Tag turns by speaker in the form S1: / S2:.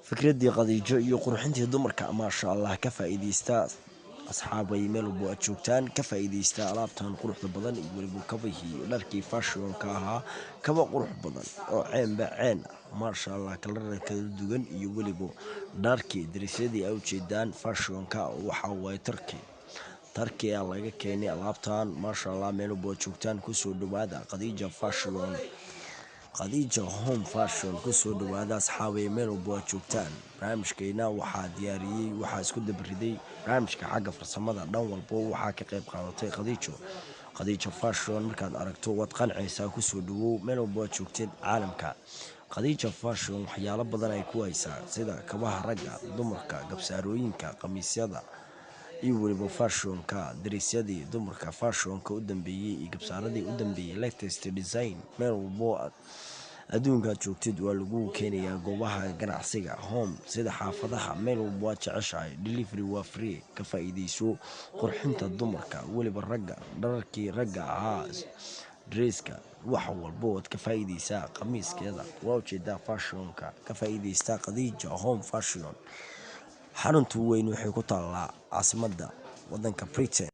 S1: fikradii qadiijo iyo qurxintii dumarka maasha Allah ka faa'iideysta asxaabay meel walbo aad joogtaan ka faa'iideysta alaabtan quruxda badan iyo waliba kabahii dharkii fashionka ahaa kaba qurux badan oo ceen maasha Allah kala kala duwan iyo waliba dharkii darisyadii ay u jeedaan fashionka waxa way tarki laga keenay alaabtan maasha Allah meel walbo aad joogtaan ku soo dhawaada qadiijo fashion قضية هوم فاشون كسو دوادا أصحابي ميل وبوا جوجتان برامجكينا waxaa diyaariyay waxaa isku dabriday barnaamijka xagga farsamada dhan walba waxaa ka qayb qaadatay qadiijo fashion markaad aragto wad qancaysaa ku soo dhawow meel walba joogteen caalamka qadiijo fashion waxyaalo badan ay ku haysaa sida kabaha ragga dumarka gabsaarooyinka qamiisyada iyo waliba fashionka darisyadii dumarka fashionka u dambeeyay iyo gabsaaradii u dambeeyay latest design meel walba adduunka joogtid waa lagu keenayaa goobaha ganacsiga home sida xaafadaha meel walba jeceshahay delivery waa free ka faa'iideyso qurxinta dumarka waliba ragga dharkii ragga ahaa dresska wax walba oo ka faa'iideysaa qamiiskeeda waa ujeedaa fashionka ka faa'iideysta qadiijo home fashion xaruntu weyn waxay ku taalaa caasimadda waddanka Britain